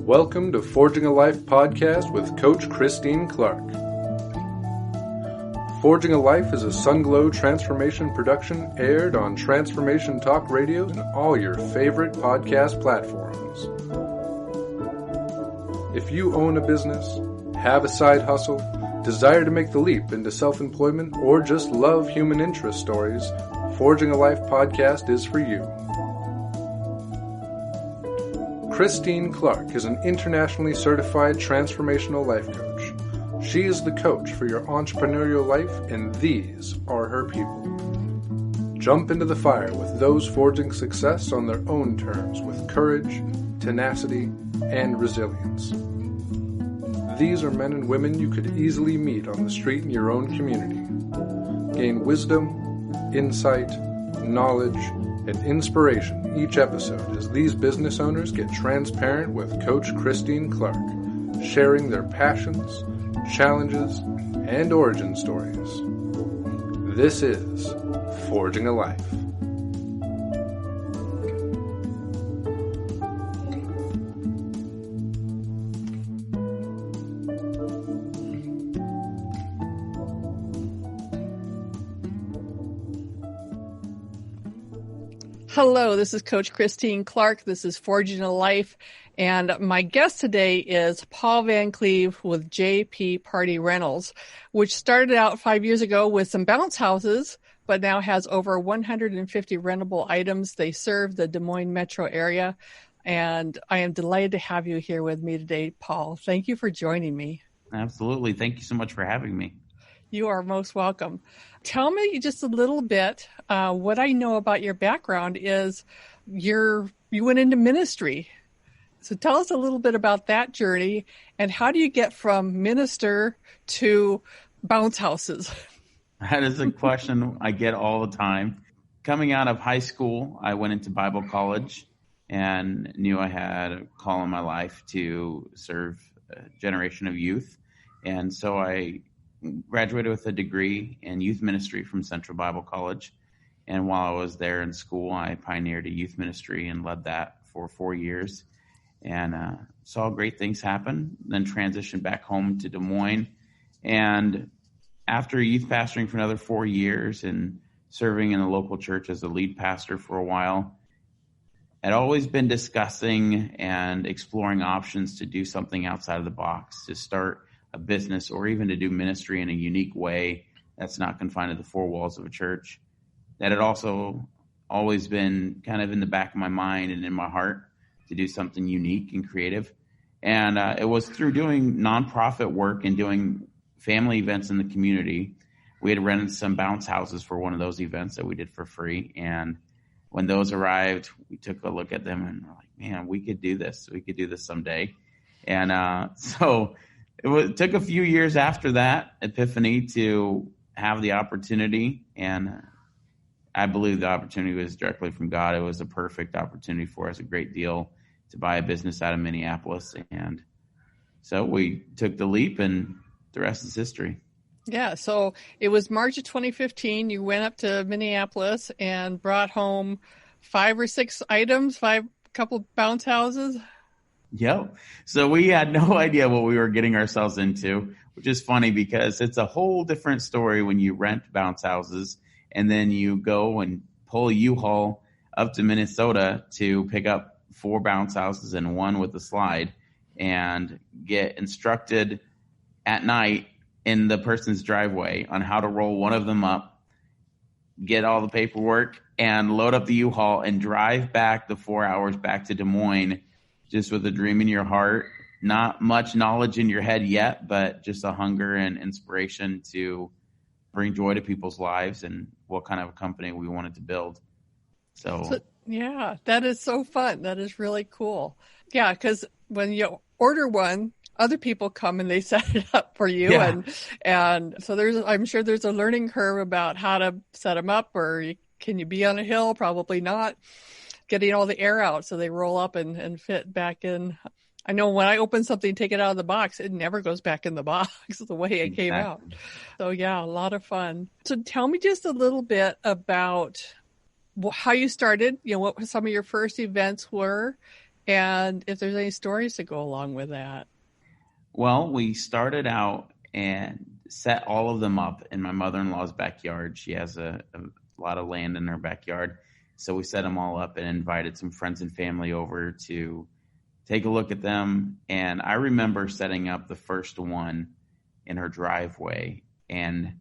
Welcome to Forging a Life podcast with Coach Christine Clark. Forging a Life is a Sunglow transformation production aired on Transformation Talk Radio and all your favorite podcast platforms. If you own a business, have a side hustle, desire to make the leap into self-employment, or just love human interest stories, Forging a Life podcast is for you. Christine Clark is an internationally certified transformational life coach. She is the coach for your entrepreneurial life, and these are her people. Jump into the fire with those forging success on their own terms with courage, tenacity, and resilience. These are men and women you could easily meet on the street in your own community. Gain wisdom, insight, knowledge, and inspiration each episode as these business owners get transparent with Coach Christine Clark, sharing their passions, challenges, and origin stories. This is Forging a Life. Hello, this is Coach Christine Clark. This is Forging a Life, and my guest today is Paul Van Cleave with JP Party Rentals, which started out 5 years ago with some bounce houses, but now has over 150 rentable items. They serve the Des Moines metro area, and I am delighted to have you here with me today, Paul. Thank you for joining me. Absolutely. Thank you so much for having me. You are most welcome. Tell me just a little bit. What I know about your background is you went into ministry. So tell us a little bit about that journey and how do you get from minister to bounce houses? That is a question I get all the time. Coming out of high school, I went into Bible college and knew I had a call in my life to serve a generation of youth. And so I graduated with a degree in youth ministry from Central Bible College. And while I was there in school, I pioneered a youth ministry and led that for 4 years and saw great things happen, then transitioned back home to Des Moines. And after youth pastoring for another 4 years and serving in the local church as a lead pastor for a while, I'd always been discussing and exploring options to do something outside of the box, to start a business or even to do ministry in a unique way that's not confined to the four walls of a church. That had also always been kind of in the back of my mind and in my heart to do something unique and creative. And it was through doing nonprofit work and doing family events in the community. We had rented some bounce houses for one of those events that we did for free. And when those arrived, we took a look at them and we're like, man, we could do this. We could do this someday. And so it took a few years after that epiphany to have the opportunity, and I believe the opportunity was directly from God. It was a perfect opportunity for us, a great deal to buy a business out of Minneapolis, and so we took the leap, and the rest is history. Yeah, so it was March of 2015. You went up to Minneapolis and brought home 5 or 6 items, couple bounce houses. Yep. So we had no idea what we were getting ourselves into, which is funny because it's a whole different story when you rent bounce houses and then you go and pull a U-Haul up to Minnesota to pick up 4 bounce houses and 1 with a slide and get instructed at night in the person's driveway on how to roll one of them up, get all the paperwork and load up the U-Haul and drive back the 4 hours back to Des Moines just with a dream in your heart, not much knowledge in your head yet, but just a hunger and inspiration to bring joy to people's lives and what kind of a company we wanted to build. So yeah, that is so fun. That is really cool. Yeah, because when you order one, other people come and they set it up for you. Yeah. And so I'm sure there's a learning curve about how to set them up, or can you be on a hill? Probably not. Getting all the air out so they roll up and fit back in. I know when I open something, take it out of the box, it never goes back in the box the way it came out. So yeah, a lot of fun. So tell me just a little bit about how you started, what some of your first events were, and if there's any stories to go along with that. Well, we started out and set all of them up in my mother-in-law's backyard. She has a lot of land in her backyard. So we set them all up and invited some friends and family over to take a look at them. And I remember setting up the first one in her driveway and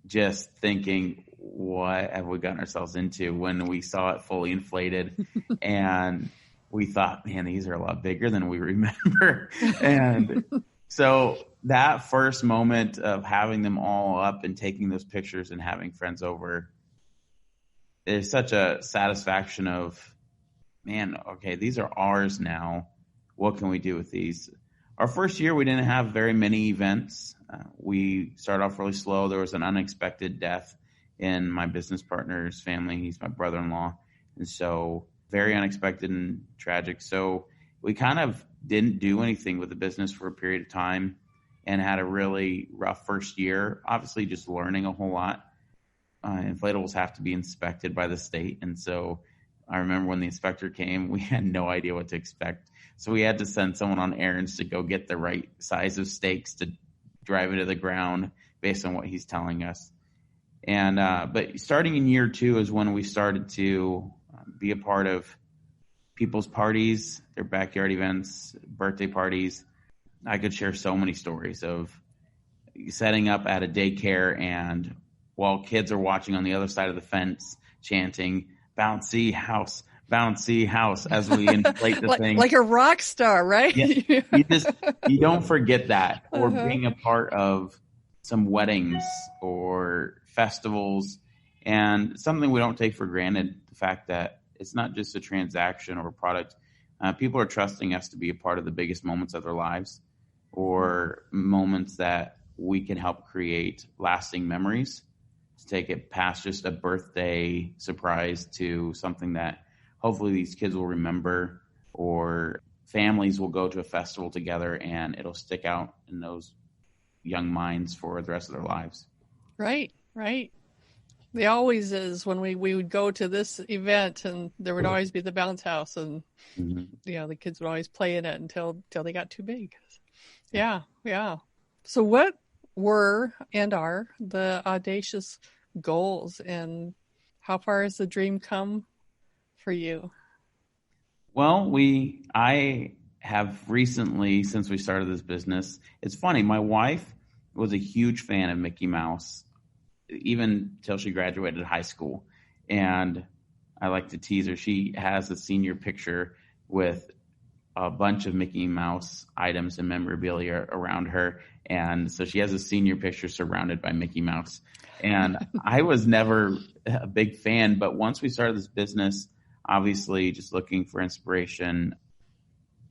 just thinking, what have we gotten ourselves into, when we saw it fully inflated? And we thought, man, these are a lot bigger than we remember. And so that first moment of having them all up and taking those pictures and having friends over, there's such a satisfaction of, man, okay, these are ours now. What can we do with these? Our first year, we didn't have very many events. We started off really slow. There was an unexpected death in my business partner's family. He's my brother-in-law. And so very unexpected and tragic. So we kind of didn't do anything with the business for a period of time and had a really rough first year, obviously just learning a whole lot. Inflatables have to be inspected by the state. And so I remember when the inspector came, we had no idea what to expect. So we had to send someone on errands to go get the right size of stakes to drive it to the ground based on what he's telling us. And but starting in year 2 is when we started to be a part of people's parties, their backyard events, birthday parties. I could share so many stories of setting up at a daycare, and while kids are watching on the other side of the fence, chanting "bouncy house, bouncy house" as we inflate the thing. Like a rock star, right? Yeah. You don't forget that. Or being a part of some weddings or festivals, and something we don't take for granted, the fact that it's not just a transaction or a product. People are trusting us to be a part of the biggest moments of their lives, or moments that we can help create lasting memories, to take it past just a birthday surprise to something that hopefully these kids will remember, or families will go to a festival together and it'll stick out in those young minds for the rest of their lives. Right. There always is when we would go to this event, and there would always be the bounce house, and the kids would always play in it until they got too big. Yeah. So what were and are the audacious goals, and how far has the dream come for you? Well, I have recently, since we started this business, it's funny, my wife was a huge fan of Mickey Mouse, even till she graduated high school. And I like to tease her. She has a senior picture with a bunch of Mickey Mouse items and memorabilia around her. And so she has a senior picture surrounded by Mickey Mouse. And I was never a big fan, but once we started this business, obviously just looking for inspiration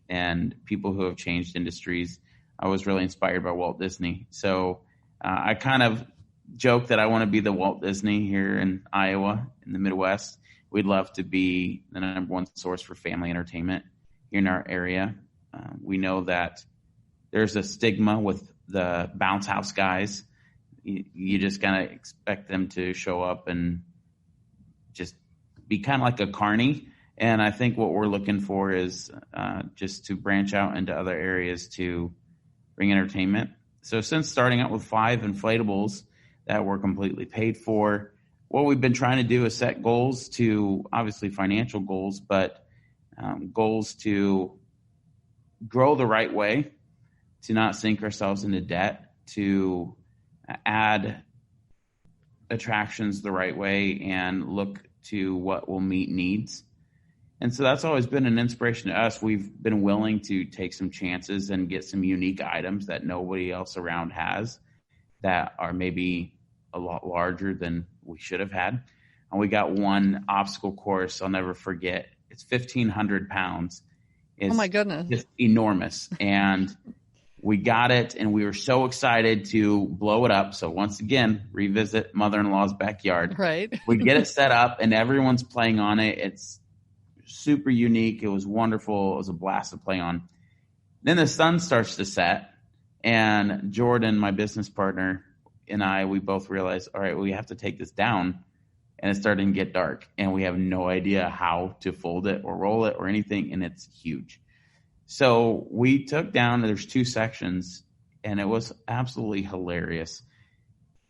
and people who have changed industries, I was really inspired by Walt Disney. So I kind of joke that I want to be the Walt Disney here in Iowa, in the Midwest. We'd love to be the number one source for family entertainment here in our area. We know that there's a stigma with the bounce house guys. You just kind of expect them to show up and just be kind of like a carny. And I think what we're looking for is just to branch out into other areas to bring entertainment. So since starting out with 5 inflatables that were completely paid for, what we've been trying to do is set goals, to obviously financial goals, but goals to grow the right way, to not sink ourselves into debt, to add attractions the right way and look to what will meet needs. And so that's always been an inspiration to us. We've been willing to take some chances and get some unique items that nobody else around has, that are maybe a lot larger than we should have had. And we got one obstacle course I'll never forget. It's 1,500 pounds. It's, oh my goodness. Just enormous. And we got it, and we were so excited to blow it up. So once again, revisit mother-in-law's backyard. Right. We get it set up, and everyone's playing on it. It's super unique. It was wonderful. It was a blast to play on. Then the sun starts to set, and Jordan, my business partner, and we both realized, all right, we have to take this down. and it's starting to get dark, and we have no idea how to fold it or roll it or anything, and it's huge. So we took down, there's 2 sections, and it was absolutely hilarious.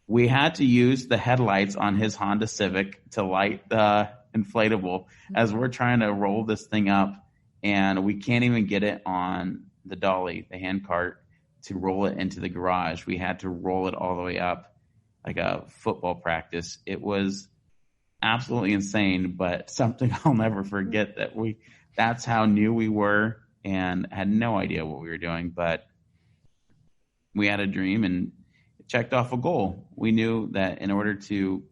We had to use the headlights on his Honda Civic to light the inflatable as we're trying to roll this thing up, and we can't even get it on the dolly, the hand cart, to roll it into the garage. We had to roll it all the way up like a football practice. It was absolutely insane, but something I'll never forget, that's how new we were and had no idea what we were doing, but we had a dream and checked off a goal. We knew that in order to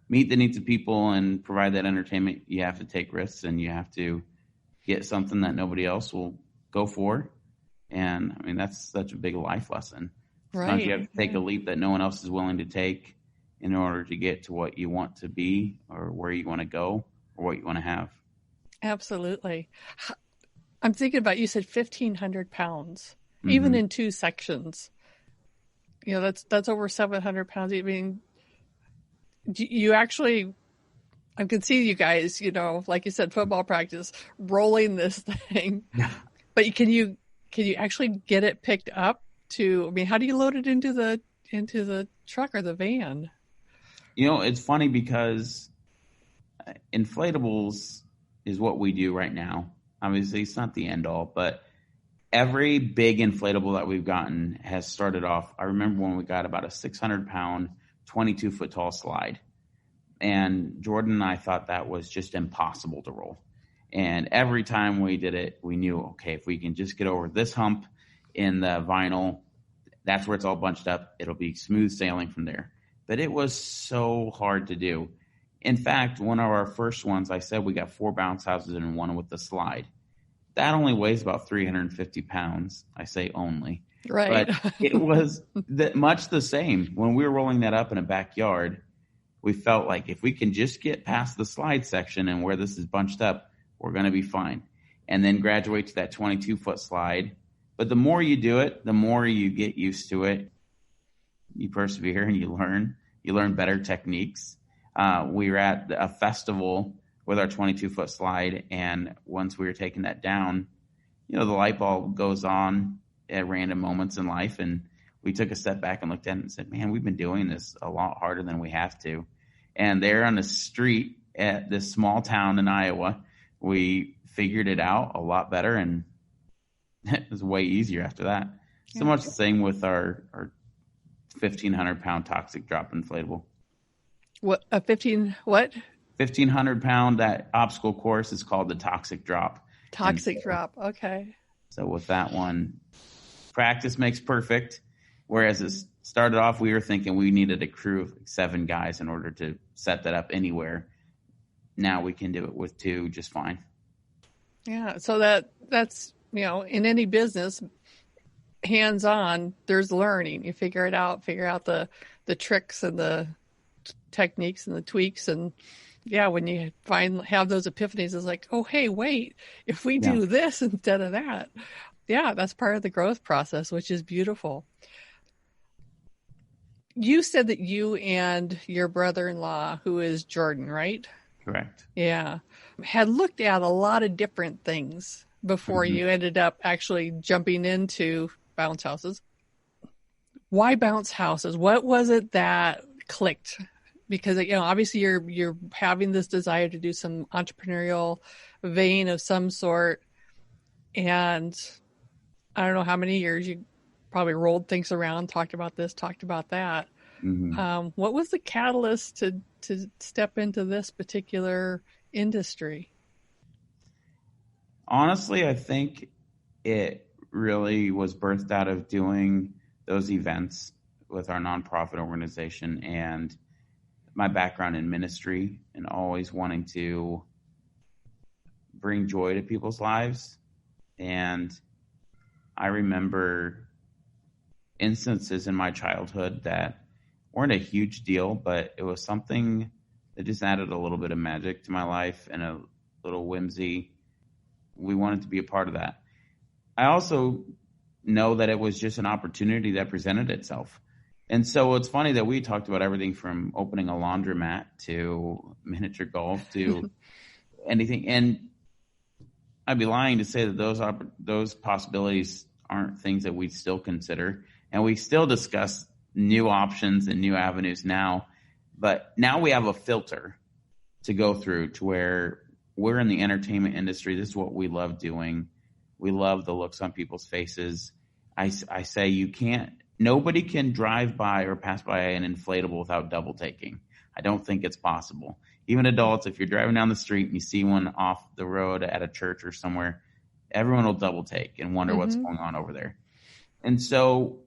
meet the needs of people and provide that entertainment, you have to take risks and you have to get something that nobody else will go for. And I mean, that's such a big life lesson. Right. Sometimes you have to take a leap that no one else is willing to take in order to get to what you want to be or where you want to go or what you want to have. Absolutely. I'm thinking about, you said 1,500 pounds, even in 2 sections. That's over 700 pounds. I mean, you actually, I can see you guys, like you said, football practice, rolling this thing. Yeah. But can you actually get it picked up how do you load it into the truck or the van? It's funny because inflatables is what we do right now. Obviously, it's not the end all, but every big inflatable that we've gotten has started off. I remember when we got about a 600-pound, 22-foot tall slide. And Jordan and I thought that was just impossible to roll. And every time we did it, we knew, okay, if we can just get over this hump in the vinyl, that's where it's all bunched up. It'll be smooth sailing from there. But it was so hard to do. In fact, one of our first ones, I said we got 4 bounce houses and one with the slide. That only weighs about 350 pounds. I say only. Right. But it was much the same. When we were rolling that up in a backyard, we felt like if we can just get past the slide section and where this is bunched up, we're going to be fine. And then graduate to that 22-foot slide. But the more you do it, the more you get used to it. You persevere and you learn. You learn better techniques. We were at a festival with our 22-foot slide, and once we were taking that down, the light bulb goes on at random moments in life, and we took a step back and looked at it and said, man, we've been doing this a lot harder than we have to. And there on the street at this small town in Iowa, we figured it out a lot better, and it was way easier after that. So much the same with our 1,500-pound toxic drop inflatable. What, a 1,500-pound, that obstacle course is called the Toxic Drop. Toxic Drop, okay. So with that one, practice makes perfect. Whereas it started off, we were thinking we needed a crew of 7 guys in order to set that up anywhere. Now we can do it with 2 just fine. Yeah, so that's, in any business, hands-on, there's learning. You figure out the tricks and the techniques and the tweaks, and when you have those epiphanies, it's like, oh, hey, wait, if we do this instead of that, that's part of the growth process, which is beautiful. You said that you and your brother-in-law, who is Jordan, right? Correct. Yeah, had looked at a lot of different things before you ended up actually jumping into bounce houses. Why bounce houses? What was it that clicked? Because, obviously you're having this desire to do some entrepreneurial vein of some sort. And I don't know how many years you probably rolled things around, talked about this, talked about that. What was the catalyst to step into this particular industry? Honestly, I think it really was birthed out of doing those events with our nonprofit organization and my background in ministry and always wanting to bring joy to people's lives. And I remember instances in my childhood that weren't a huge deal, but it was something that just added a little bit of magic to my life and a little whimsy. We wanted to be a part of that. I also know that it was just an opportunity that presented itself. And so it's funny that we talked about everything from opening a laundromat to miniature golf to anything. And I'd be lying to say that those possibilities aren't things that we still consider. And we still discuss new options and new avenues now. But now we have a filter to go through to where we're in the entertainment industry. This is what we love doing. We love the looks on people's faces. I say nobody can drive by or pass by an inflatable without double taking. I don't think it's possible. Even adults, if you're driving down the street and you see one off the road at a church or somewhere, everyone will double take and wonder what's going on over there. And so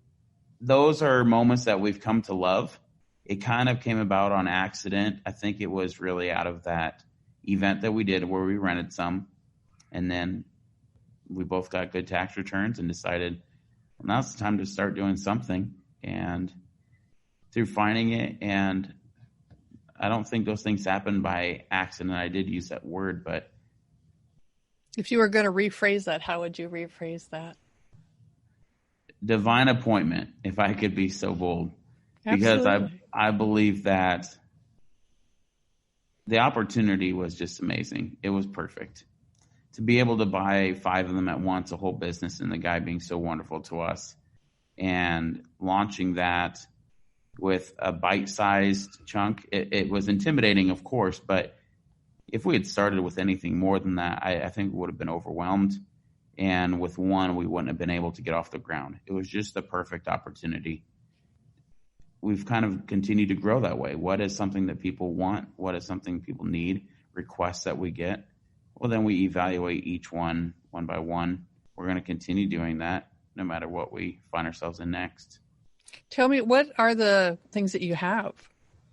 those are moments that we've come to love. It kind of came about on accident. I think it was really out of that event that we did where we rented some. And then we both got good tax returns and decided, well, now it's time to start doing something. And through finding it, and I don't think those things happen by accident. I did use that word, but if you were going to rephrase that, how would you rephrase that? Divine appointment, if I could be so bold. Absolutely. Because I believe that the opportunity was just amazing. It was perfect. To be able to buy 5 of them at once, a whole business, and the guy being so wonderful to us, and launching that with a bite-sized chunk, it was intimidating, of course, but if we had started with anything more than that, I think we would have been overwhelmed. And with one, we wouldn't have been able to get off the ground. It was just the perfect opportunity. We've kind of continued to grow that way. What is something that people want? What is something people need? Requests that we get? Well, then we evaluate each one by one. We're going to continue doing that no matter what we find ourselves in next. Tell me, what are the things that you have?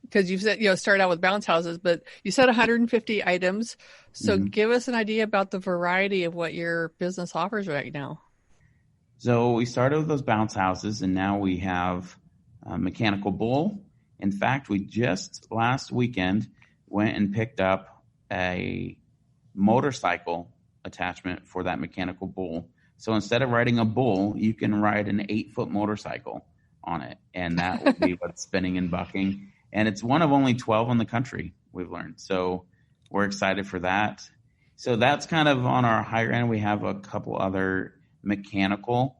Because you said, start out with bounce houses, but you said 150 items. So give us an idea about the variety of what your business offers right now. So we started with those bounce houses, and now we have a mechanical bull. In fact, we just last weekend went and picked up a motorcycle attachment for that mechanical bull. So instead of riding a bull, you can ride an 8-foot motorcycle on it, and that will be what's spinning and bucking. And it's one of only 12 in the country, we've learned. So we're excited for that. So that's kind of on our higher end. We have a couple other mechanical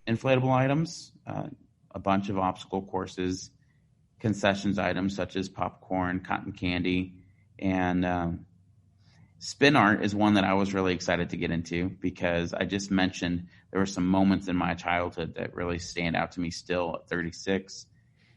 inflatable items, a bunch of obstacle courses, concessions items such as popcorn, cotton candy, and spin art is one that I was really excited to get into because I just mentioned there were some moments in my childhood that really stand out to me still at 36.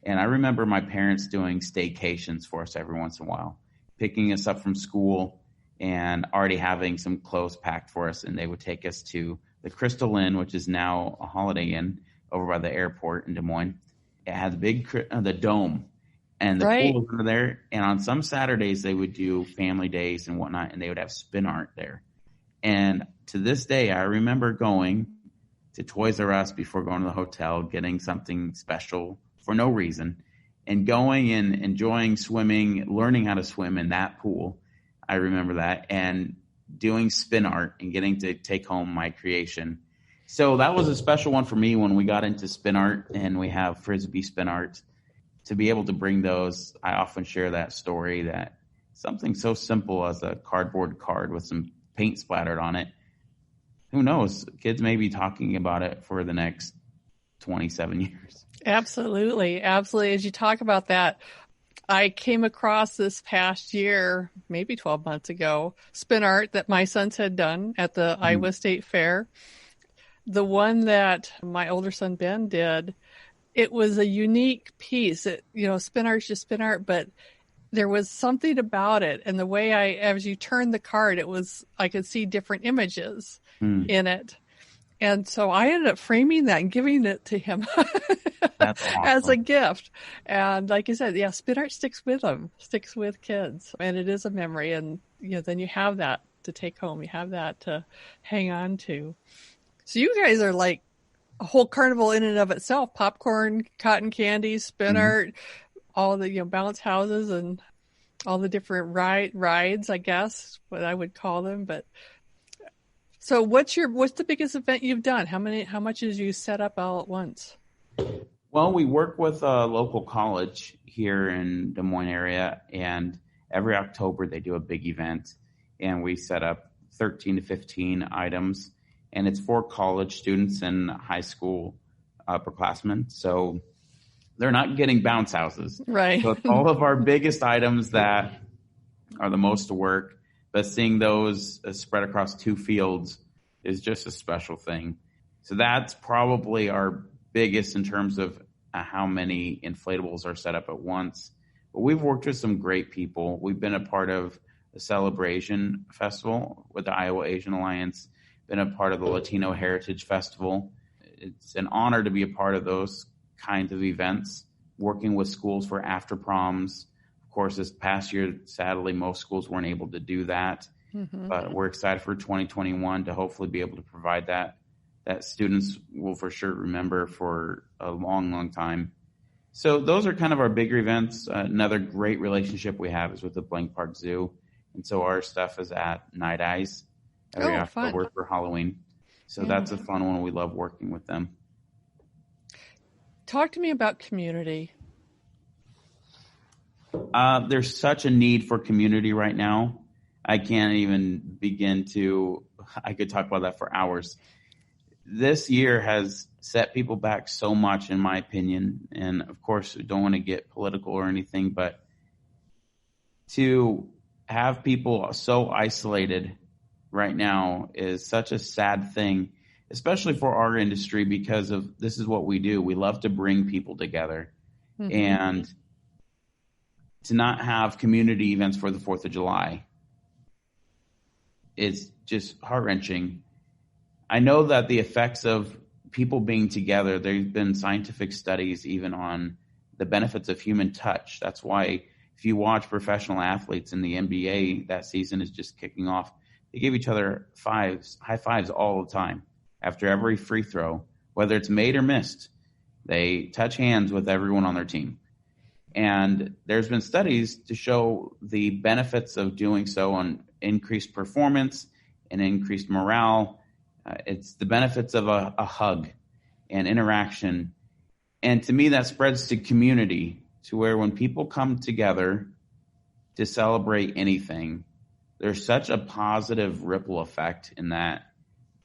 And I remember my parents doing staycations for us every once in a while, picking us up from school and already having some clothes packed for us. And they would take us to the Crystal Inn, which is now a Holiday Inn over by the airport in Des Moines. It had the dome, and the pool was over there. And on some Saturdays, they would do family days and whatnot, and they would have spin art there. And to this day, I remember going to Toys R Us before going to the hotel, getting something special for no reason, and going and enjoying swimming, learning how to swim in that pool. I remember that, and doing spin art and getting to take home my creation. So that was a special one for me when we got into spin art, and we have Frisbee spin art. To be able to bring those, I often share that story that something so simple as a cardboard card with some paint splattered on it, who knows, kids may be talking about it for the next 27 years. Absolutely. Absolutely. As you talk about that, I came across this past year, maybe 12 months ago, spin art that my sons had done at the Iowa State Fair. The one that my older son, Ben, did, it was a unique piece. Spin art's just spin art, but there was something about it. And the way as you turned the card, I could see different images in it. And so I ended up framing that and giving it to him That's awesome. as a gift. And like you said, spin art sticks with them, sticks with kids. And it is a memory. And, then you have that to take home. You have that to hang on to. So you guys are like a whole carnival in and of itself. Popcorn, cotton candy, spin art, all the, bounce houses and all the different rides, I guess, what I would call them. But so what's the biggest event you've done? How much did you set up all at once? Well, we work with a local college here in Des Moines area, and every October they do a big event, and we set up 13 to 15 items, and it's for college students and high school upperclassmen. So they're not getting bounce houses. Right. So it's all of our biggest items that are the most work, but seeing those spread across 2 fields is just a special thing. So that's probably our biggest in terms of how many inflatables are set up at once. But we've worked with some great people. We've been a part of the Celebration Festival with the Iowa Asian Alliance, been a part of the Latino Heritage Festival. It's an honor to be a part of those kinds of events, working with schools for after proms. Of course, this past year, sadly, most schools weren't able to do that. Mm-hmm. But we're excited for 2021 to hopefully be able to provide that students will for sure remember for a long, long time. So those are kind of our bigger events. Another great relationship we have is with the Blank Park Zoo. And so our stuff is at Night Eyes every October for Halloween. So that's a fun one. We love working with them. Talk to me about community. There's such a need for community right now. I can't even begin to, I could talk about that for hours. This year has set people back so much, in my opinion. And of course, we don't want to get political or anything, but to have people so isolated right now is such a sad thing, especially for our industry, because of this is what we do. We love to bring people together. Mm-hmm. And to not have community events for the 4th of July is just heart-wrenching. I know that the effects of people being together, there's been scientific studies even on the benefits of human touch. That's why if you watch professional athletes in the NBA, that season is just kicking off. They give each other high fives all the time after every free throw, whether it's made or missed. They touch hands with everyone on their team. And there's been studies to show the benefits of doing so on increased performance and increased morale. It's the benefits of a hug and interaction. And to me, that spreads to community, to where when people come together to celebrate anything, there's such a positive ripple effect in that,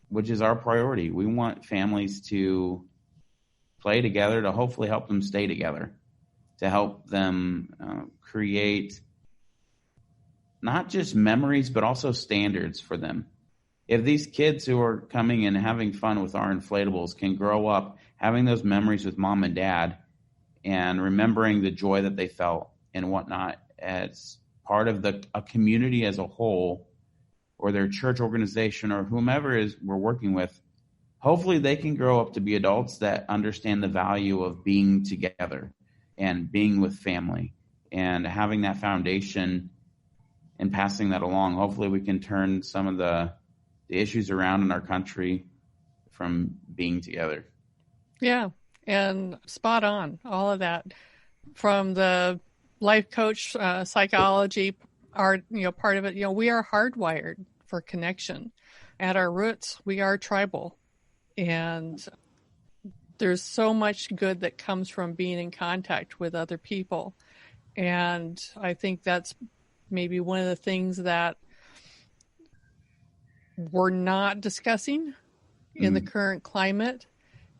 which is our priority. We want families to play together to hopefully help them stay together, to help them create not just memories, but also standards for them. If these kids who are coming and having fun with our inflatables can grow up having those memories with mom and dad and remembering the joy that they felt and whatnot as part of a community as a whole, or their church organization or whomever is we're working with, hopefully they can grow up to be adults that understand the value of being together and being with family and having that foundation and passing that along. Hopefully we can turn some of the issues around in our country from being together. Yeah, and spot on, all of that. From the life coach, psychology, part of it, we are hardwired for connection. At our roots, we are tribal. And there's so much good that comes from being in contact with other people. And I think that's maybe one of the things that we're not discussing in the current climate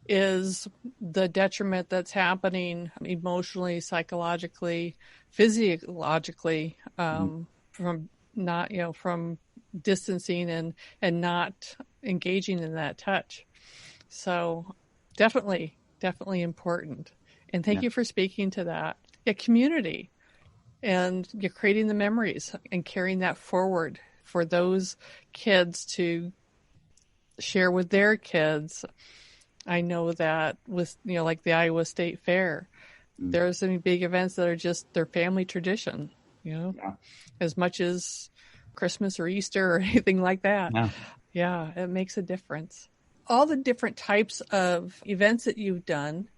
is the detriment that's happening emotionally, psychologically, physiologically, from not, from distancing and not engaging in that touch. So definitely important. And thank you for speaking to that. Yeah, community. And you're creating the memories and carrying that forward for those kids to share with their kids. I know that with, like the Iowa State Fair, there's some big events that are just their family tradition, as much as Christmas or Easter or anything like that. Yeah, it makes a difference. All the different types of events that you've done.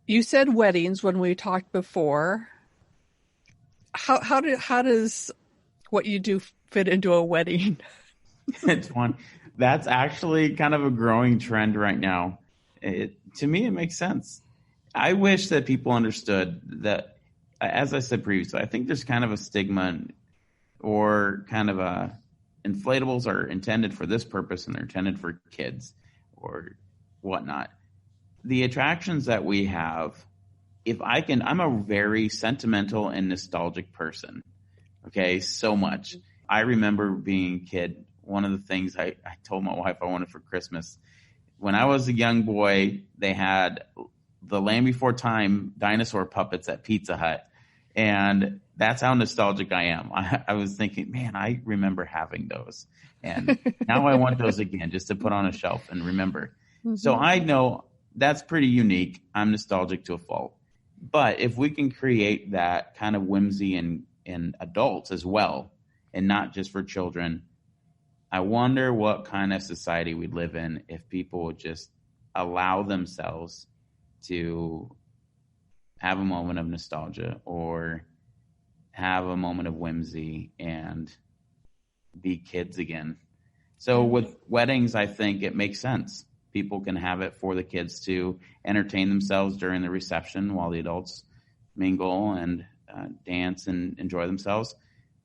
You said weddings when we talked before. How does what you do fit into a wedding? It's one. That's actually kind of a growing trend right now. to me, it makes sense. I wish that people understood that, as I said previously, I think there's kind of a stigma or kind of a inflatables are intended for this purpose and they're intended for kids or whatnot. The attractions that we have, I'm a very sentimental and nostalgic person. Okay, so much. I remember being a kid. One of the things I told my wife I wanted for Christmas, when I was a young boy, they had the Land Before Time dinosaur puppets at Pizza Hut. And that's how nostalgic I am. I was thinking, man, I remember having those. And now I want those again, just to put on a shelf and remember. Mm-hmm. So I know that's pretty unique. I'm nostalgic to a fault. But if we can create that kind of whimsy in adults as well, and not just for children, I wonder what kind of society we'd live in if people would just allow themselves to have a moment of nostalgia or have a moment of whimsy and be kids again. So with weddings, I think it makes sense. People can have it for the kids to entertain themselves during the reception while the adults mingle and dance and enjoy themselves.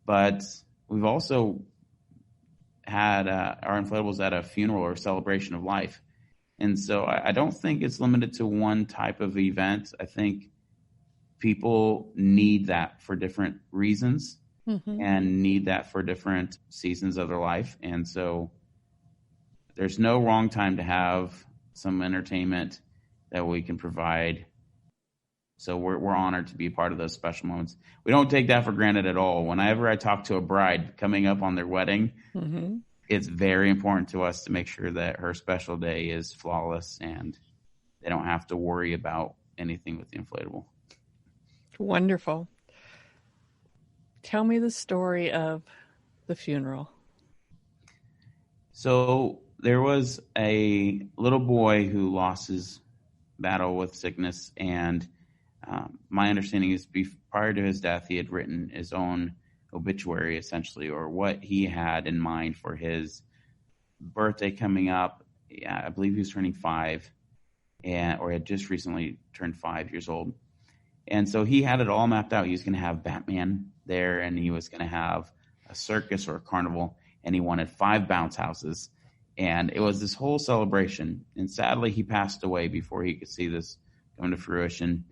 But we've also had our inflatables at a funeral or celebration of life. And so I don't think it's limited to one type of event. I think people need that for different reasons and need that for different seasons of their life. And so there's no wrong time to have some entertainment that we can provide. So we're honored to be part of those special moments. We don't take that for granted at all. Whenever I talk to a bride coming up on their wedding, it's very important to us to make sure that her special day is flawless and they don't have to worry about anything with the inflatable. Wonderful. Tell me the story of the funeral. So there was a little boy who lost his battle with sickness, and my understanding is prior to his death, he had written his own obituary, essentially, or what he had in mind for his birthday coming up. Yeah, I believe he was turning 5, or had just recently turned 5 years old. And so he had it all mapped out. He was going to have Batman there, and he was going to have a circus or a carnival, and he wanted 5 bounce houses. And it was this whole celebration. And sadly, he passed away before he could see this come to fruition.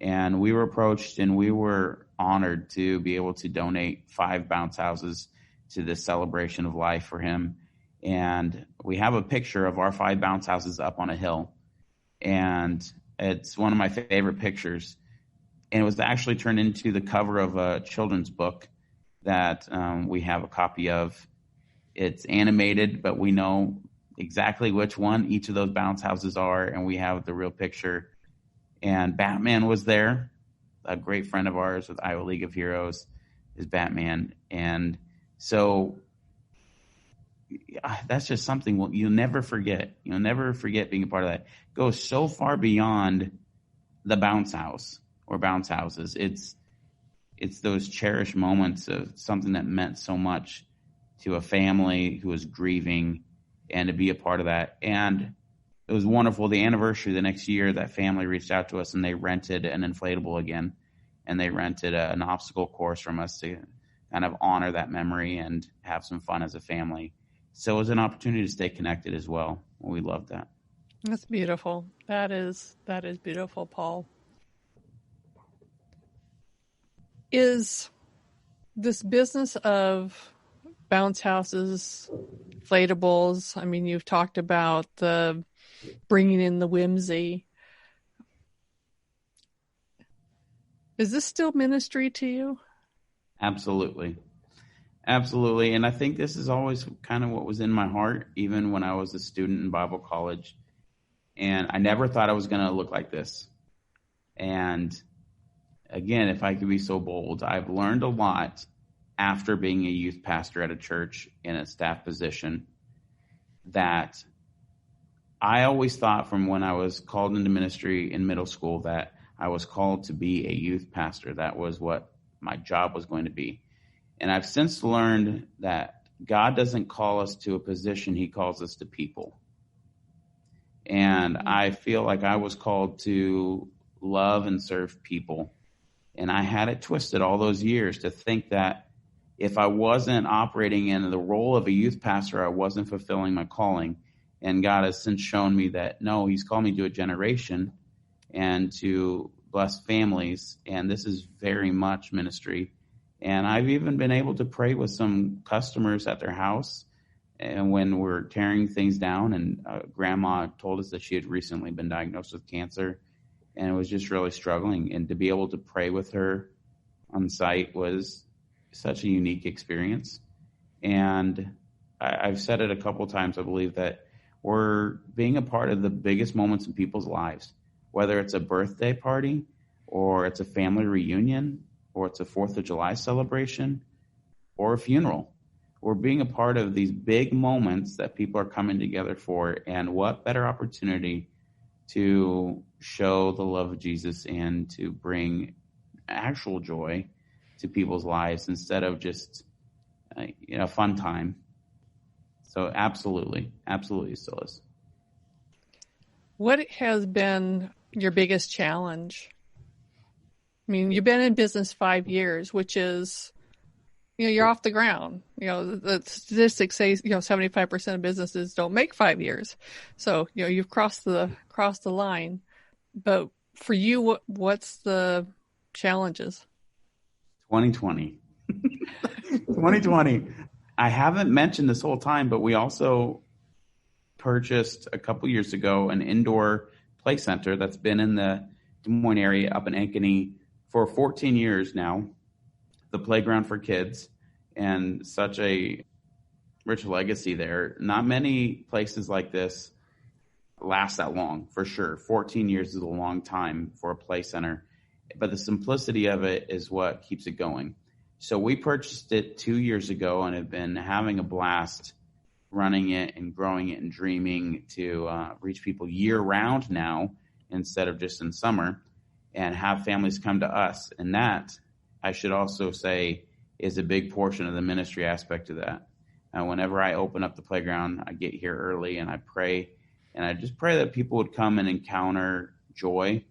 And we were approached, and we were honored to be able to donate 5 bounce houses to this celebration of life for him. And we have a picture of our 5 bounce houses up on a hill. And it's one of my favorite pictures. And it was actually turned into the cover of a children's book that we have a copy of. It's animated, but we know exactly which one each of those bounce houses are, and we have the real picture. And Batman was there. A great friend of ours with Iowa League of Heroes is Batman. And so that's just something you'll never forget. You'll never forget being a part of that. It goes so far beyond the bounce house or bounce houses. It's those cherished moments of something that meant so much to a family who was grieving, and to be a part of that. And it was wonderful. The anniversary the next year, that family reached out to us and they rented an inflatable again, and they rented an obstacle course from us to kind of honor that memory and have some fun as a family. So it was an opportunity to stay connected as well. We loved that. That's beautiful. That is beautiful, Paul. Is this business of bounce houses, inflatables, I mean, you've talked about the bringing in the whimsy. Is this still ministry to you? Absolutely. Absolutely. And I think this is always kind of what was in my heart, even when I was a student in Bible college. And I never thought I was going to look like this. And again, if I could be so bold, I've learned a lot after being a youth pastor at a church in a staff position, that I always thought from when I was called into ministry in middle school that I was called to be a youth pastor. That was what my job was going to be. And I've since learned that God doesn't call us to a position. He calls us to people. And I feel like I was called to love and serve people. And I had it twisted all those years to think that if I wasn't operating in the role of a youth pastor, I wasn't fulfilling my calling. And God has since shown me that, no, he's called me to a generation and to bless families. And this is very much ministry. And I've even been able to pray with some customers at their house. And when we're tearing things down, and grandma told us that she had recently been diagnosed with cancer and was just really struggling. And to be able to pray with her on site was such a unique experience. And I've said it a couple times, I believe, that we're being a part of the biggest moments in people's lives, whether it's a birthday party or it's a family reunion or it's a 4th of July celebration or a funeral. We're being a part of these big moments that people are coming together for. And what better opportunity to show the love of Jesus and to bring actual joy to people's lives instead of just a fun time. So absolutely still is. What has been your biggest challenge? I mean, you've been in business 5 years, which is, you're off the ground. The statistics say, 75% of businesses don't make 5 years. So, you've crossed the line. But for you, what's the challenges? 2020. 2020. I haven't mentioned this whole time, but we also purchased a couple years ago an indoor play center that's been in the Des Moines area up in Ankeny for 14 years now. The playground for kids, and such a rich legacy there. Not many places like this last that long, for sure. 14 years is a long time for a play center, but the simplicity of it is what keeps it going. So we purchased it 2 years ago and have been having a blast running it and growing it and dreaming to reach people year round now instead of just in summer, and have families come to us. And that, I should also say, is a big portion of the ministry aspect of that. Whenever I open up the playground, I get here early and I pray, and I just pray that people would come and encounter joy,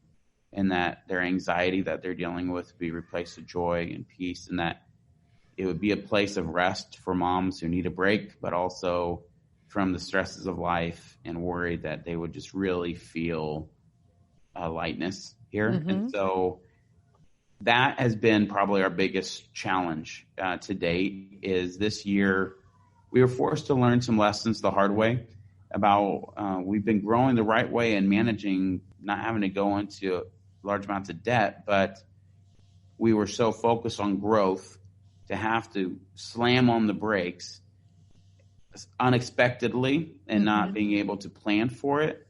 and that their anxiety that they're dealing with be replaced with joy and peace, and that it would be a place of rest for moms who need a break, but also from the stresses of life and worry, that they would just really feel a lightness here. Mm-hmm. And so that has been probably our biggest challenge to date. Is this year we were forced to learn some lessons the hard way about we've been growing the right way and managing, not having to go into large amounts of debt, but we were so focused on growth to have to slam on the brakes unexpectedly and not being able to plan for it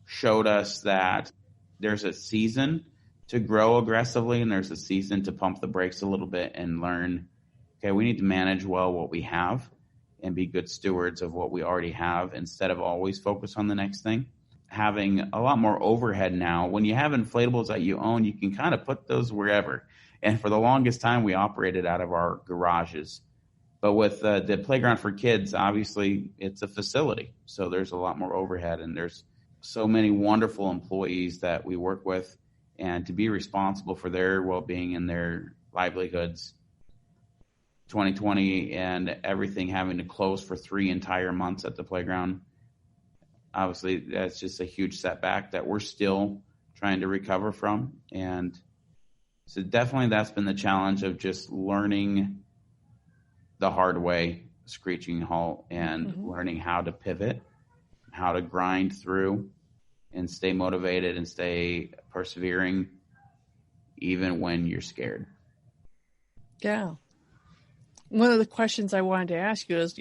showed us that there's a season to grow aggressively and there's a season to pump the brakes a little bit and learn, okay, we need to manage well what we have and be good stewards of what we already have instead of always focus on the next thing. Having a lot more overhead now. When you have inflatables that you own, you can kind of put those wherever. And for the longest time, we operated out of our garages. But with the playground for kids, obviously, it's a facility. So there's a lot more overhead, and there's so many wonderful employees that we work with. And to be responsible for their well-being and their livelihoods, 2020 and everything having to close for 3 entire months at the playground, obviously, that's just a huge setback that we're still trying to recover from. And so definitely that's been the challenge of just learning the hard way, screeching halt, and learning how to pivot, how to grind through and stay motivated and stay persevering even when you're scared. Yeah. One of the questions I wanted to ask you is,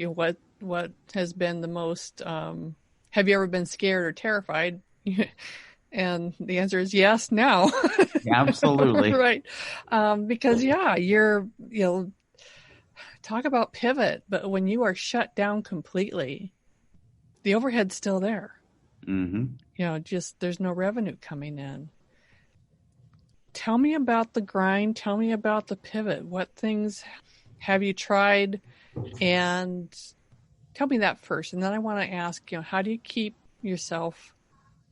what has been the most, have you ever been scared or terrified? And the answer is yes, now. Absolutely. Right. Because you're, talk about pivot, but when you are shut down completely, the overhead's still there. Mm-hmm. Just there's no revenue coming in. Tell me about the grind. Tell me about the pivot. What things have you tried? And tell me that first. And then I want to ask, how do you keep yourself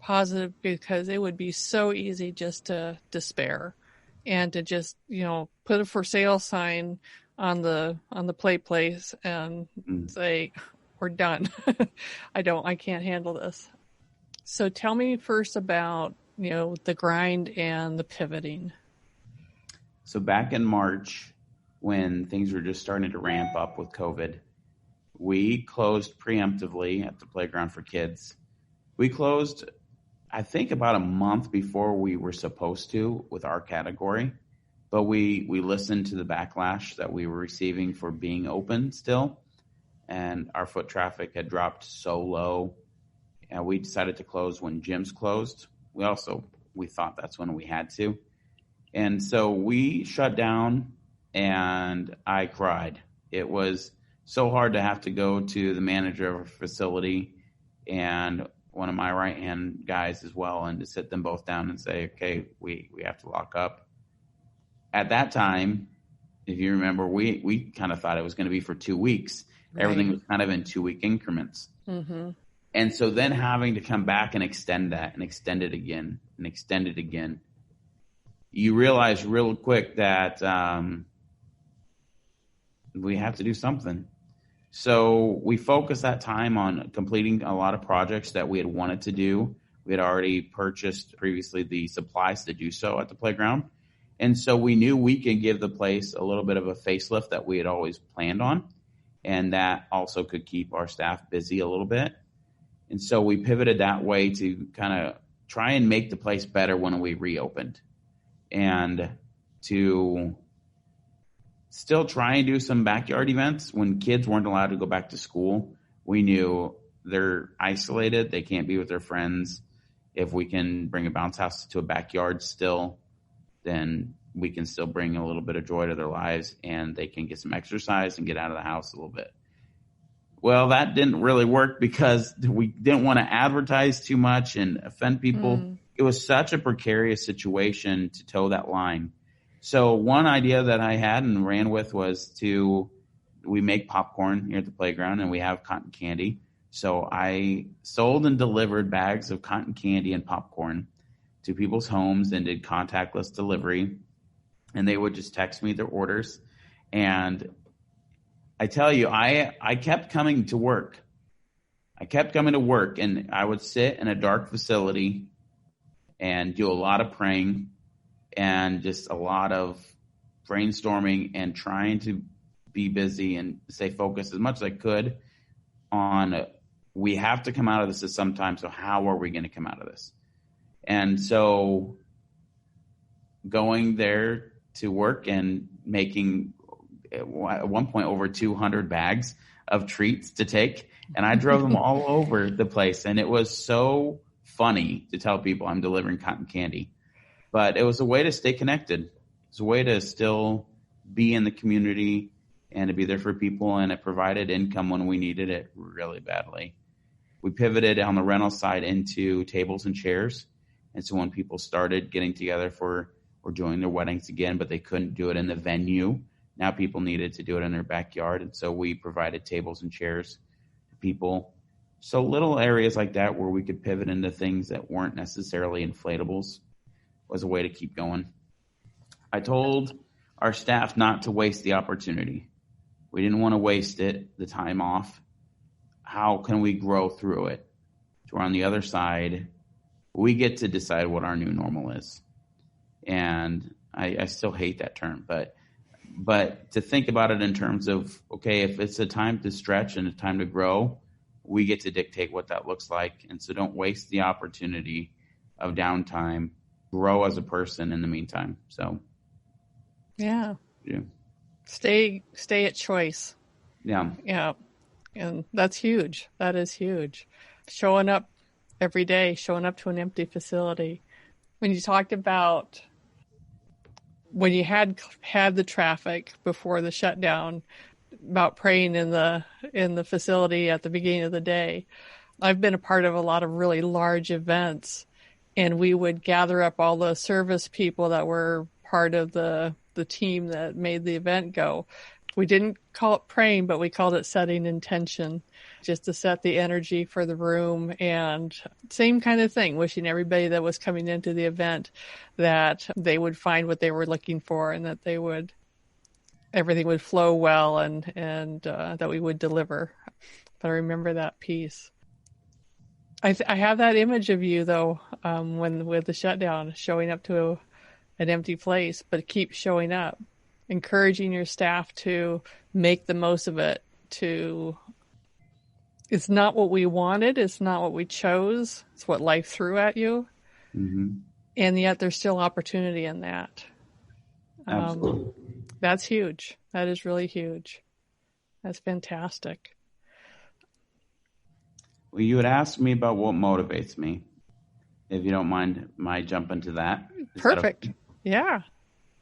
positive, because it would be so easy just to despair and to just, put a for sale sign on the play place and say, we're done. I can't handle this. So tell me first about, the grind and the pivoting. So back in March, when things were just starting to ramp up with COVID, we closed preemptively at the playground for kids. We closed, I think, about a month before we were supposed to with our category, but we listened to the backlash that we were receiving for being open still, and our foot traffic had dropped so low, and we decided to close when gyms closed. We thought that's when we had to. And so we shut down, and I cried. It was so hard to have to go to the manager of a facility and one of my right-hand guys as well, and to sit them both down and say, okay, we have to lock up. At that time, if you remember, we kind of thought it was going to be for 2 weeks. Right. Everything was kind of in 2-week increments. Mm-hmm. And so then having to come back and extend that and extend it again and extend it again, you realize real quick that we have to do something. So we focused that time on completing a lot of projects that we had wanted to do. We had already purchased previously the supplies to do so at the playground. And so we knew we could give the place a little bit of a facelift that we had always planned on. And that also could keep our staff busy a little bit. And so we pivoted that way to kind of try and make the place better when we reopened, and to still try and do some backyard events when kids weren't allowed to go back to school. We knew they're isolated. They can't be with their friends. If we can bring a bounce house to a backyard still, then we can still bring a little bit of joy to their lives, and they can get some exercise and get out of the house a little bit. Well, that didn't really work because we didn't want to advertise too much and offend people. It was such a precarious situation to toe that line. So one idea that I had and ran with was we make popcorn here at the playground, and we have cotton candy. So I sold and delivered bags of cotton candy and popcorn to people's homes and did contactless delivery. And they would just text me their orders. And I tell you, I kept coming to work. And I would sit in a dark facility and do a lot of praying and just a lot of brainstorming and trying to be busy and stay focused as much as I could on, we have to come out of this at some time. So how are we going to come out of this? And so going there to work and making at one point over 200 bags of treats to take. And I drove them all over the place. And it was so funny to tell people I'm delivering cotton candy. But it was a way to stay connected. It's a way to still be in the community and to be there for people. And it provided income when we needed it really badly. We pivoted on the rental side into tables and chairs. And so when people started getting together or doing their weddings again, but they couldn't do it in the venue, now people needed to do it in their backyard. And so we provided tables and chairs to people. So little areas like that where we could pivot into things that weren't necessarily inflatables was a way to keep going. I told our staff not to waste the opportunity. We didn't want to waste it, the time off. How can we grow through it? So we're on the other side. We get to decide what our new normal is. And I still hate that term, but to think about it in terms of, okay, if it's a time to stretch and a time to grow, we get to dictate what that looks like. And so don't waste the opportunity of downtime. Grow as a person in the meantime. So yeah. Stay at choice. Yeah. And that's huge. That is huge. Showing up every day, showing up to an empty facility. When you talked about when you had the traffic before the shutdown, about praying in the facility at the beginning of the day, I've been a part of a lot of really large events, and we would gather up all the service people that were part of the team that made the event go. We didn't call it praying, but we called it setting intention, just to set the energy for the room. And same kind of thing, wishing everybody that was coming into the event that they would find what they were looking for, and that everything would flow well, and that we would deliver. But I remember that piece. I have that image of you, though, with the shutdown, showing up to an empty place, but keep showing up, encouraging your staff to make the most of it. It's not what we wanted. It's not what we chose. It's what life threw at you. Mm-hmm. And yet there's still opportunity in that. Absolutely. That's huge. That is really huge. That's fantastic. Well, you had asked me about what motivates me. If you don't mind my jumping to that. Perfect. That yeah.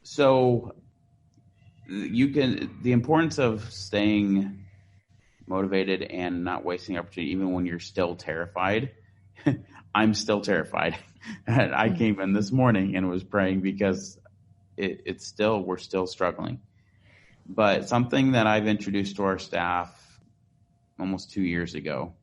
So the importance of staying motivated and not wasting opportunity, even when you're still terrified. I'm still terrified. I came in this morning and was praying because we're still struggling. But something that I've introduced to our staff almost 2 years ago,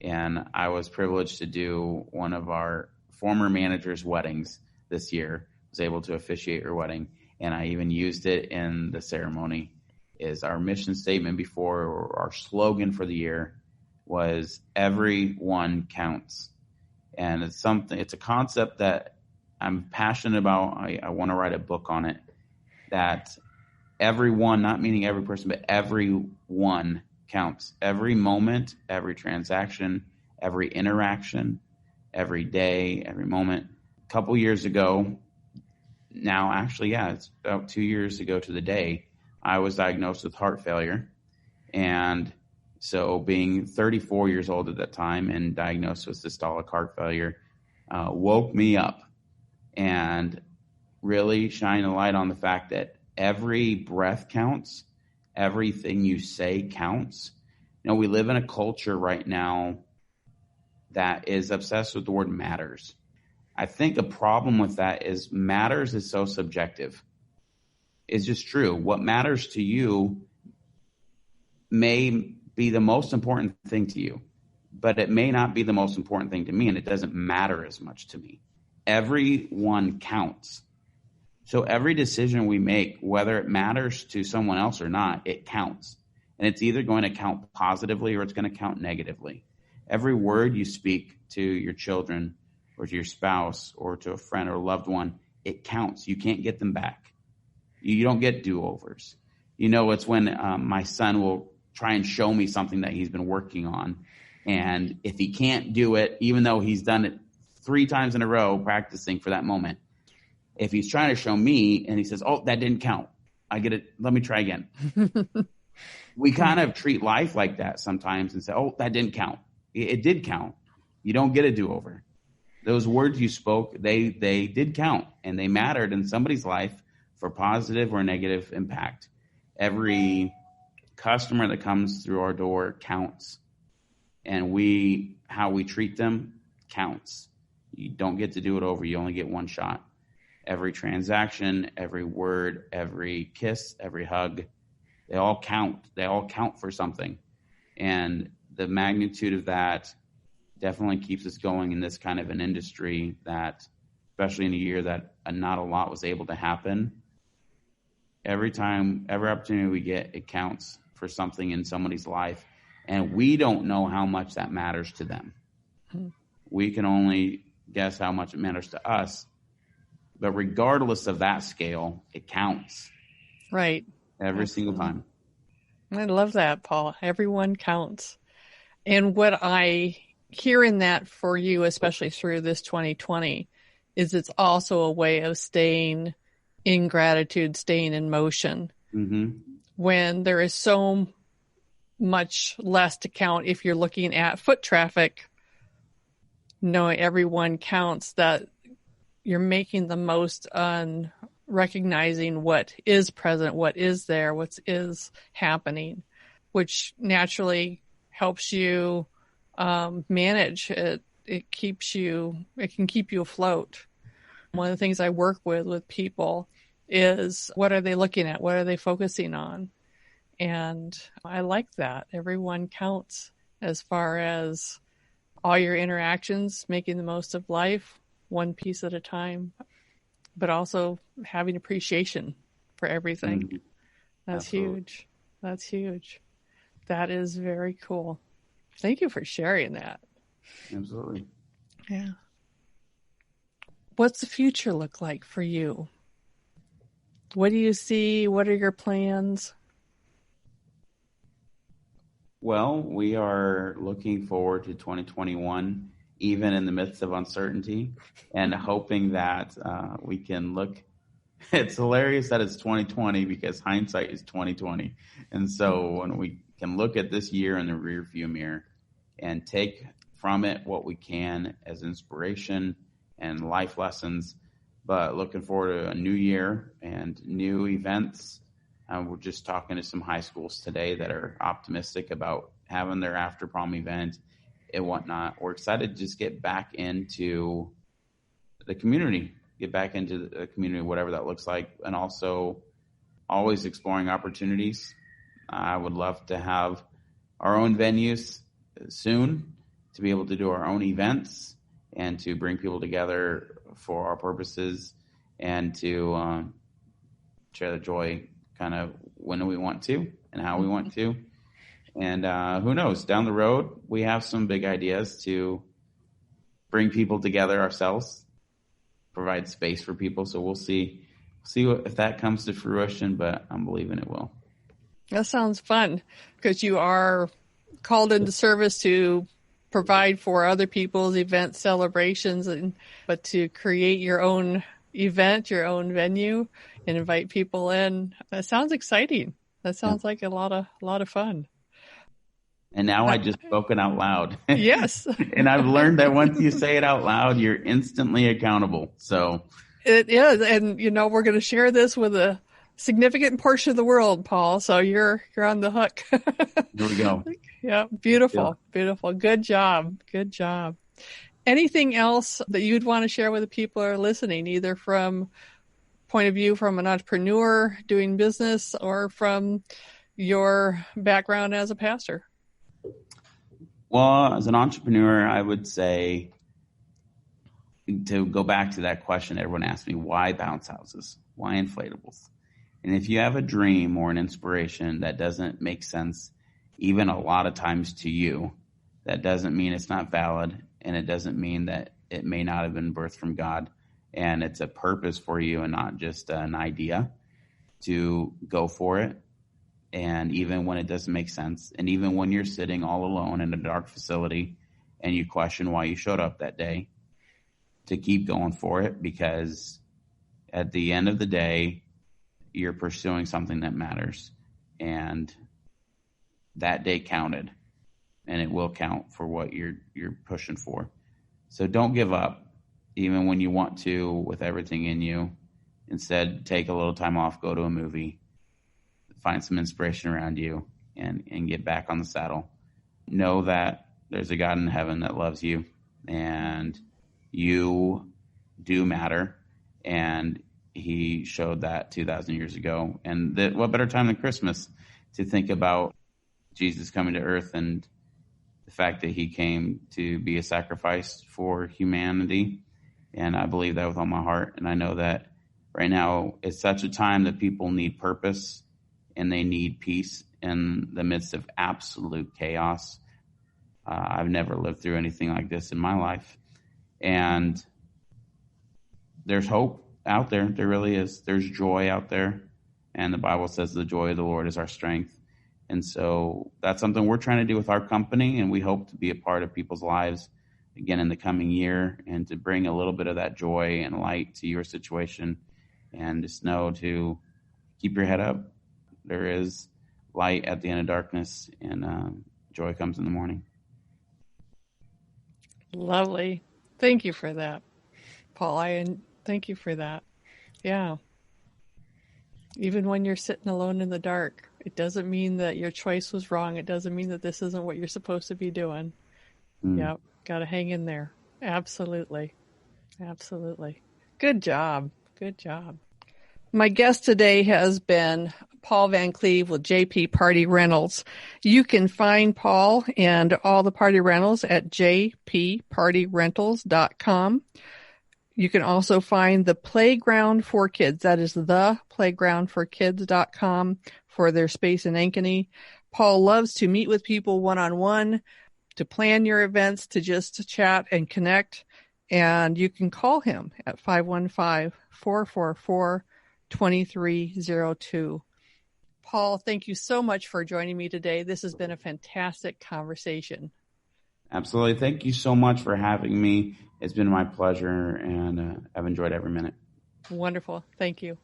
and I was privileged to do one of our former manager's weddings this year. I was able to officiate her wedding, and I even used it in the ceremony. Is our mission statement before, or our slogan for the year was "Everyone counts," and it's a concept that I'm passionate about. I want to write a book on it. That everyone, not meaning every person, but everyone counts. Every moment, every transaction, every interaction, every day, every moment. A couple years ago, now actually, it's about 2 years ago to the day, I was diagnosed with heart failure. And so being 34 years old at that time and diagnosed with systolic heart failure woke me up and really shined a light on the fact that every breath counts. Everything you say counts. We live in a culture right now that is obsessed with the word matters. I think a problem with that is matters is so subjective. It's just true. What matters to you may be the most important thing to you, but it may not be the most important thing to me, and it doesn't matter as much to me. Everyone counts. So every decision we make, whether it matters to someone else or not, it counts. And it's either going to count positively or it's going to count negatively. Every word you speak to your children or to your spouse or to a friend or a loved one, it counts. You can't get them back. You don't get do-overs. It's when my son will try and show me something that he's been working on. And if he can't do it, even though he's done it 3 times in a row practicing for that moment, if he's trying to show me and he says, "Oh, that didn't count. I get it. Let me try again." We kind of treat life like that sometimes and say, "Oh, that didn't count. It did count. You don't get a do-over." Those words you spoke, they did count, and they mattered in somebody's life for positive or negative impact. Every customer that comes through our door counts, and how we treat them counts. You don't get to do it over. You only get one shot. Every transaction, every word, every kiss, every hug, they all count. They all count for something. And the magnitude of that definitely keeps us going in this kind of an industry that, especially in a year that not a lot was able to happen, every opportunity we get, it counts for something in somebody's life. And we don't know how much that matters to them. Mm-hmm. We can only guess how much it matters to us. But regardless of that scale, it counts. Right. Every single time. I love that, Paul. Everyone counts. And what I hear in that for you, especially through this 2020, is it's also a way of staying in gratitude, staying in motion. Mm-hmm. When there is so much less to count, if you're looking at foot traffic, knowing everyone counts, that you're making the most on recognizing what is present, what is there, what is happening, which naturally helps you manage it. It can keep you afloat. One of the things I work with people is, what are they looking at? What are they focusing on? And I like that. Everyone counts as far as all your interactions, making the most of life, one piece at a time, but also having appreciation for everything. Mm-hmm. That's Absolutely. huge. That's huge. That is very cool. Thank you for sharing that. Absolutely. Yeah. What's the future look like for you? What do you see? What are your plans? Well, we are looking forward to 2021, even in the midst of uncertainty, and hoping that we can look. It's hilarious that it's 2020 because hindsight is 2020, and so when we can look at this year in the rearview mirror and take from it what we can as inspiration and life lessons, but looking forward to a new year and new events. We're just talking to some high schools today that are optimistic about having their after prom event and whatnot. We're excited to just get back into the community, whatever that looks like, and also always exploring opportunities. I would love to have our own venues soon to be able to do our own events and to bring people together for our purposes and to share the joy kind of when we want to and how we want to. And who knows, down the road, we have some big ideas to bring people together ourselves, provide space for people. So we'll see if that comes to fruition, but I'm believing it will. That sounds fun because you are called into service to provide for other people's event celebrations, but to create your own event, your own venue, and invite people in. That sounds exciting. That sounds like a lot of fun. And now I just spoke it out loud. Yes. And I've learned that once you say it out loud, you're instantly accountable. So it is. And, we're going to share this with a significant portion of the world, Paul. So you're on the hook. Here we go. Yeah. Beautiful. Beautiful. Good job. Good job. Anything else that you'd want to share with the people who are listening, either from point of view from an entrepreneur doing business or from your background as a pastor? Well, as an entrepreneur, I would say, to go back to that question everyone asked me, why bounce houses? Why inflatables? And if you have a dream or an inspiration that doesn't make sense, even a lot of times to you, that doesn't mean it's not valid, and it doesn't mean that it may not have been birthed from God, and it's a purpose for you and not just an idea, to go for it. And even when it doesn't make sense, and even when you're sitting all alone in a dark facility and you question why you showed up that day, to keep going for it, because at the end of the day, you're pursuing something that matters. And that day counted, and it will count for what you're pushing for. So don't give up, even when you want to, with everything in you. Instead, take a little time off, go to a movie, find some inspiration around you, and get back on the saddle. Know that there's a God in heaven that loves you, and you do matter, and he showed that 2,000 years ago. And what better time than Christmas to think about Jesus coming to earth and the fact that he came to be a sacrifice for humanity. And I believe that with all my heart. And I know that right now it's such a time that people need purpose and they need peace in the midst of absolute chaos. I've never lived through anything like this in my life. And there's hope out there. There really is. There's joy out there. And the Bible says the joy of the Lord is our strength. And so that's something we're trying to do with our company. And we hope to be a part of people's lives again in the coming year, and to bring a little bit of that joy and light to your situation. And just know to keep your head up. There is light at the end of darkness, and joy comes in the morning. Lovely. Thank you for that, Paul. Thank you for that. Yeah. Even when you're sitting alone in the dark, it doesn't mean that your choice was wrong. It doesn't mean that this isn't what you're supposed to be doing. Yep. Got to hang in there. Absolutely. Absolutely. Good job. Good job. My guest today has been Paul Van Cleave with JP Party Rentals. You can find Paul and all the party rentals at jppartyrentals.com. You can also find the Playground for Kids. That is theplaygroundforkids.com for their space in Ankeny. Paul loves to meet with people one-on-one, to plan your events, to just chat and connect. And you can call him at 515-444-2302. Paul, thank you so much for joining me today. This has been a fantastic conversation. Absolutely. Thank you so much for having me. It's been my pleasure, and I've enjoyed every minute. Wonderful. Thank you.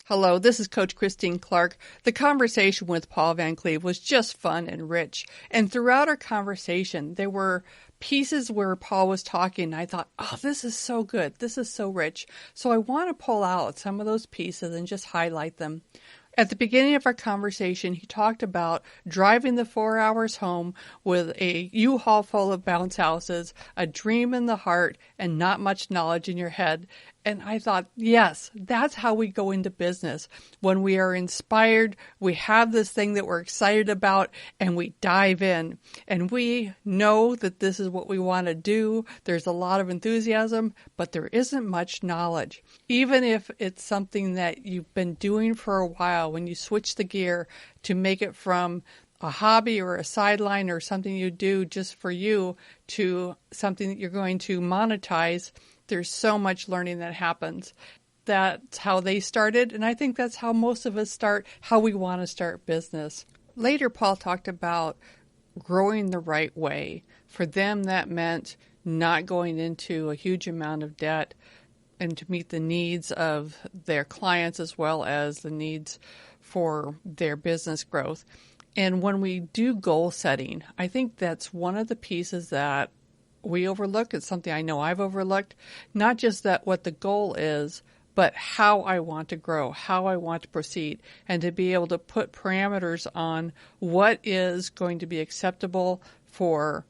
Hello, this is Coach Christine Clark. The conversation with Paul Van Cleave was just fun and rich. And throughout our conversation, there were pieces where Paul was talking, and I thought, oh, this is so good. This is so rich. So I want to pull out some of those pieces and just highlight them. At the beginning of our conversation, he talked about driving the 4 hours home with a U-Haul full of bounce houses, a dream in the heart, and not much knowledge in your head. And I thought, yes, that's how we go into business. When we are inspired, we have this thing that we're excited about, and we dive in. And we know that this is what we want to do. There's a lot of enthusiasm, but there isn't much knowledge. Even if it's something that you've been doing for a while, when you switch the gear to make it from a hobby or a sideline or something you do just for you to something that you're going to monetize, there's so much learning that happens. That's how they started, and I think that's how most of us start, how we want to start business. Later, Paul talked about growing the right way. For them, that meant not going into a huge amount of debt and to meet the needs of their clients as well as the needs for their business growth. And when we do goal setting, I think that's one of the pieces that we overlook. It's something I know I've overlooked. Not just that what the goal is, but how I want to grow, how I want to proceed, and to be able to put parameters on what is going to be acceptable for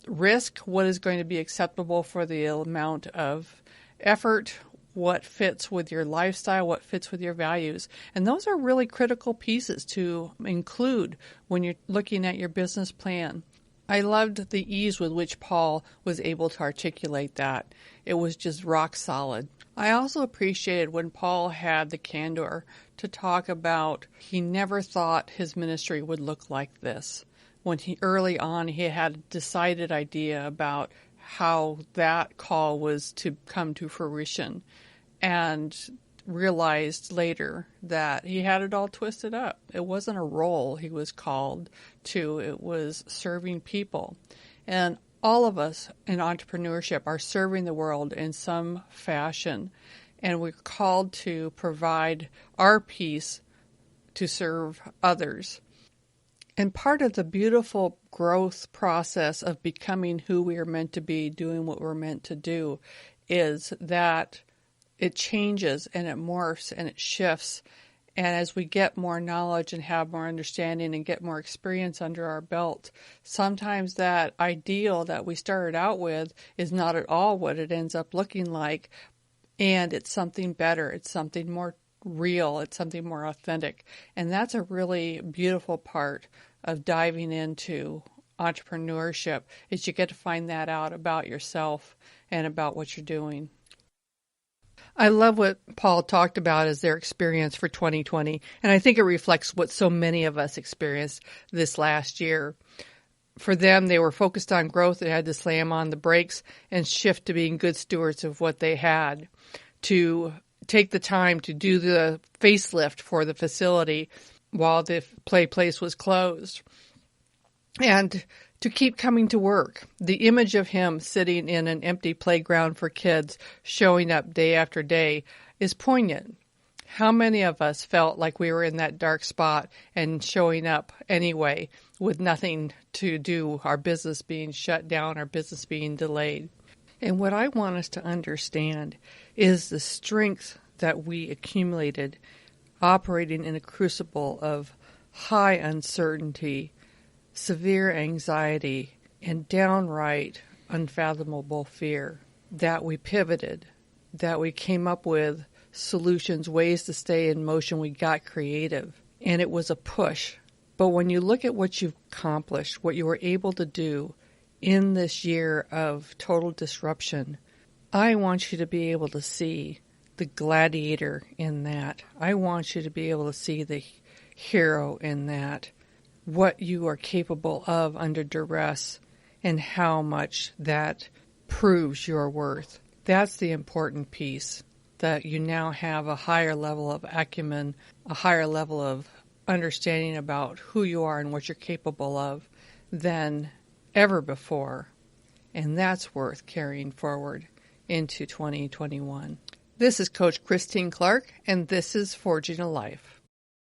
risk, what is going to be acceptable for the amount of effort, what fits with your lifestyle, what fits with your values. And those are really critical pieces to include when you're looking at your business plan. I loved the ease with which Paul was able to articulate that. It was just rock solid. I also appreciated when Paul had the candor to talk about he never thought his ministry would look like this. When early on he had a decided idea about how that call was to come to fruition, and realized later that he had it all twisted up. It wasn't a role he was called to. It was serving people. And all of us in entrepreneurship are serving the world in some fashion. And we're called to provide our piece to serve others. And part of the beautiful growth process of becoming who we are meant to be, doing what we're meant to do, is that it changes and it morphs and it shifts. And as we get more knowledge and have more understanding and get more experience under our belt, sometimes that ideal that we started out with is not at all what it ends up looking like. And it's something better. It's something more real. It's something more authentic. And that's a really beautiful part of diving into entrepreneurship, is you get to find that out about yourself and about what you're doing. I love what Paul talked about as their experience for 2020, and I think it reflects what so many of us experienced this last year. For them, they were focused on growth. They had to slam on the brakes and shift to being good stewards of what they had, to take the time to do the facelift for the facility while the play place was closed, and to keep coming to work. The image of him sitting in an empty playground for kids, showing up day after day, is poignant. How many of us felt like we were in that dark spot and showing up anyway with nothing to do, our business being shut down, our business being delayed? And what I want us to understand is the strength that we accumulated operating in a crucible of high uncertainty, severe anxiety, and downright unfathomable fear, that we pivoted, that we came up with solutions, ways to stay in motion. We got creative, and it was a push. But when you look at what you've accomplished, what you were able to do in this year of total disruption, I want you to be able to see the gladiator in that. I want you to be able to see the hero in that, what you are capable of under duress, and how much that proves your worth. That's the important piece, that you now have a higher level of acumen, a higher level of understanding about who you are and what you're capable of than ever before. And that's worth carrying forward into 2021. This is Coach Christine Clark, and this is Forging a Life.